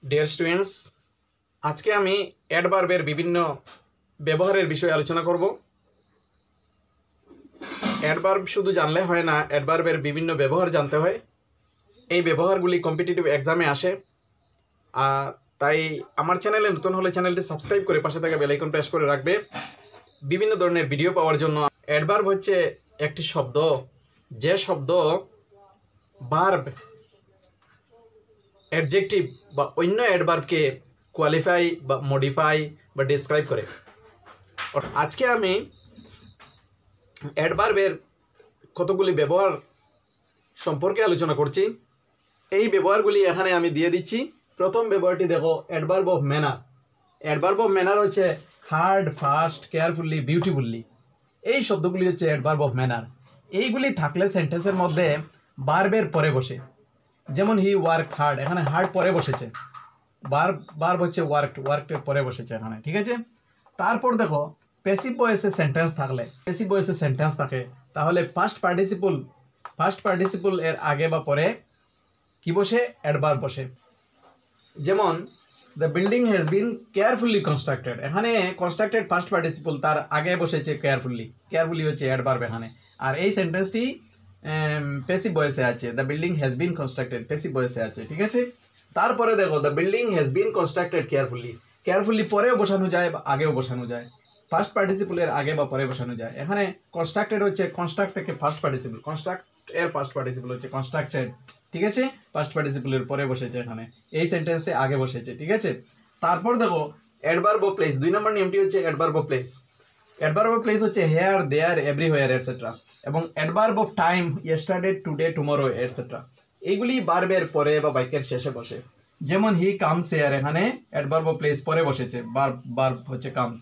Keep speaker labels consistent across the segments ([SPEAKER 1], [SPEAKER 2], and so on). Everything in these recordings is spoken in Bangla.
[SPEAKER 1] ডিয়ার স্টুডেন্টস, আজকে আমি অ্যাডভার্বের বিভিন্ন ব্যবহারের বিষয়ে আলোচনা করব। অ্যাডভার্ব শুধু জানলে হয় না, অ্যাডভার্বের বিভিন্ন ব্যবহার জানতে হয়। এই ব্যবহারগুলি কম্পিটিটিভ এক্সামে আসে। তাই আমার চ্যানেলে নতুন হলে চ্যানেলটি সাবস্ক্রাইব করে পাশে থাকা বেল আইকন প্রেস করে রাখবে বিভিন্ন ধরনের ভিডিও পাওয়ার জন্য। অ্যাডভার্ব হচ্ছে একটি শব্দ, যে শব্দ ভার্ব, অ্যাডজেক্টিভ বা অন্য অ্যাডভার্বকে কোয়ালিফাই বা মডিফাই বা ডিসক্রাইব করে। আজকে আমি অ্যাডভার্বের কতগুলি ব্যবহার সম্পর্কে আলোচনা করছি। এই ব্যবহারগুলি এখানে আমি দিয়ে দিচ্ছি। প্রথম ব্যবহারটি দেখো, adverb of manner. Adverb of manner হচ্ছে হার্ড, ফাস্ট, কেয়ারফুলি, বিউটিফুলি। এই শব্দগুলি হচ্ছে অ্যাডভার্ব অফ ম্যানার। এইগুলি থাকলে সেন্টেন্সের মধ্যে ভার্বের পরে বসে। যেমন হি ওয়ার্ক হার্ড, এখানে হার্ড পরে বসেছে। ভার্ব হচ্ছে ওয়ার্কের পরে বসেছে এখানে, ঠিক আছে। তারপর দেখো, প্যাসিভ ভয়েসে সেন্টেন্স থাকলে, প্যাসিভ ভয়েসে সেন্টেন্স থাকে, তাহলে ফার্স্ট পার্টিসিপল এর আগে বা পরে কি বসে? অ্যাডভার্ব বসে। যেমন the building has bin carefully constructed, এখানে কনস্ট্রাক্টেড ফার্স্ট পার্টিসিপল, তার আগে বসেছে কেয়ারফুলি হচ্ছে অ্যাডভার্ব এখানে। আর এই সেন্টেন্সটি প্যাসিভ ভয়েসে আছে, the building has been constructed passive ভয়েসে আছে, ঠিক আছে। তারপরে দেখো, the building has been constructed carefully পরেও বসানো যায় বা আগেও বসানো যায়। ফার্স্ট পার্টিসিপলের আগে বা পরে বসানো যায়। এখানে কনস্ট্রাক্টেড হচ্ছে কনস্ট্রাক্ট থেকে ফার্স্ট পার্টিসিপল, কনস্ট্রাক্ট এর ফার্স্ট পার্টিসিপল হচ্ছে কনস্ট্রাক্টেড, ঠিক আছে। ফার্স্ট পার্টিসিপলের পরে বসেছে, এখানে এই সেন্টেন্সে আগে বসেছে, ঠিক আছে। তারপর দেখো, অ্যাডভার্ব অফ প্লেস। 2 নম্বর নিয়মটি হচ্ছে adverb of place. Adverb of place হচ্ছে হেয়ার, দেয়ার, এভরিওয়্যার এটসেট্রা। এবং adverb of time, yesterday, today, tomorrow etcetera. এইগুলি ভার্বের পরে বা বাক্যের শেষে বসে। যেমন হি কামস হেয়ার, এখানে অ্যাডভার্ব অফ প্লেস পরে বসেছে, ভার্ব হচ্ছে কামস।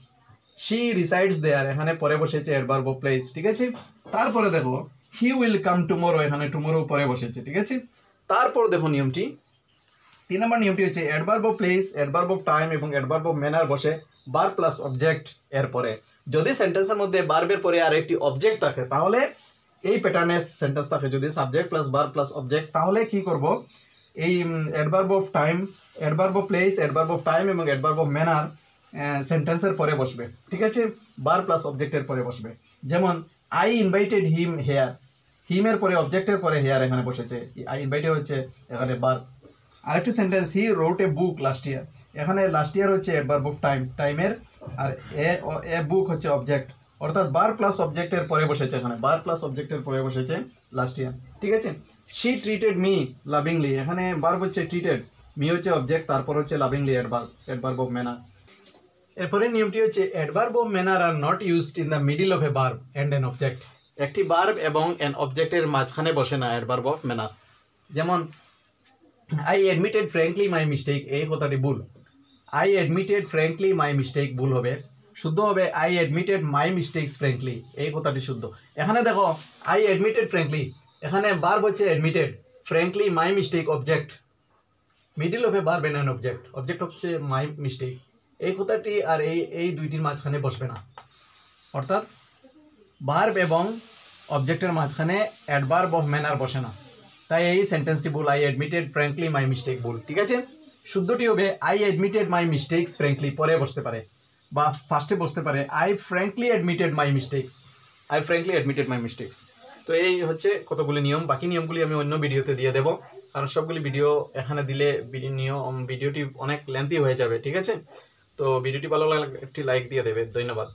[SPEAKER 1] শি রিসাইডস দেয়ার, এখানে পরে বসেছে অ্যাডভার্ব অফ প্লেস, ঠিক আছে। তারপরে দেখো, হি উইল কাম টুমরো, এখানে টুমরো পরে বসেছে, ঠিক আছে। তারপর দেখো নিয়মটি, 3 নম্বর নিয়মটি হচ্ছে adverb of place, adverb of time এবং অ্যাডভার্ব অফ ম্যানার বসে ভার্ব প্লাস অবজেক্ট এর পরে। যদি সেন্টেন্সের মধ্যে ভার্বের পরে আর একটি অবজেক্ট থাকে, তাহলে এই প্যাটার্নের সেন্টেন্স থাকে। যদি subject plus verb plus object, তাহলে কি করব? এই adverb of time, adverb of place, adverb of time এবং অ্যাডভার্ব অফ ম্যানার সেন্টেন্সের পরে বসবে, ঠিক আছে। ভার্ব প্লাস অবজেক্টের পরে বসবে। যেমন আই ইনভাইটেড হিম হেয়ার, হিমের পরে অবজেক্টের পরে হেয়ার এখানে বসেছে। আই ইনভাইটেড হচ্ছে এখানে ভার্ব। আরেকটি সেন্টেন্স, হি রোট এ বুক লাস্ট ইয়ার, এখানে লাস্ট ইয়ার হচ্ছে অ্যাডভার্ব অফ টাইমের, আর এ বুক হচ্ছে অবজেক্ট, অর্থাৎ ভার্ব প্লাস অবজেক্টের পরে বসেছে, এখানে ভার্ব প্লাস অবজেক্টের পরে বসেছে লাস্ট ইয়ার, ঠিক আছে। শি ট্রিটেড মি লাভিংলি, এখানে ভার্ব হচ্ছে ট্রিটেড, মি হচ্ছে অবজেক্ট, তারপর হচ্ছে লাভিংলি অ্যাডভার্ব অফ ম্যানার। এরপরে নিয়মটি হচ্ছে adverb of manner are not used in the middle of a verb and an object. একটি ভার্ব এবং অ্যান অবজেক্টের মাঝখানে বসে না অ্যাডভার্ব অফ ম্যানার। যেমন I admitted frankly my mistake, এই কথাটি ভুল। I admitted frankly my mistake ভুল হবে, শুদ্ধ হবে I admitted my mistakes frankly, এই কথাটি শুদ্ধ। এখানে দেখো, আই অ্যাডমিটেড ফ্র্যাঙ্কলি, এখানে ভার্ব হচ্ছে admitted, frankly my mistake object, middle of a verb and an object, object হচ্ছে মাই মিস্টেক। এই কথাটি আর এই দুইটির মাঝখানে বসবে না, অর্থাৎ ভার্ব এবং অবজেক্টের মাঝখানে অ্যাডভার্ব অফ ম্যানার বসে না। তাই এই সেন্টেন্সটি ভুল, I admitted frankly my mistake ভুল, ঠিক আছে। শুদ্ধটি হবে I admitted my mistakes frankly, পরে বসতে পারে বা ফার্স্টে বসতে পারে, I frankly admitted my mistakes. তো এই হচ্ছে কতগুলি নিয়ম। বাকি নিয়মগুলি আমি অন্য ভিডিওতে দিয়ে দেবো, কারণ সবগুলি ভিডিও এখানে দিলে ভিডিওটি অনেক লেন্থি হয়ে যাবে, ঠিক আছে। তো ভিডিওটি ভালো লাগলে একটি লাইক দিয়ে দেবে। ধন্যবাদ।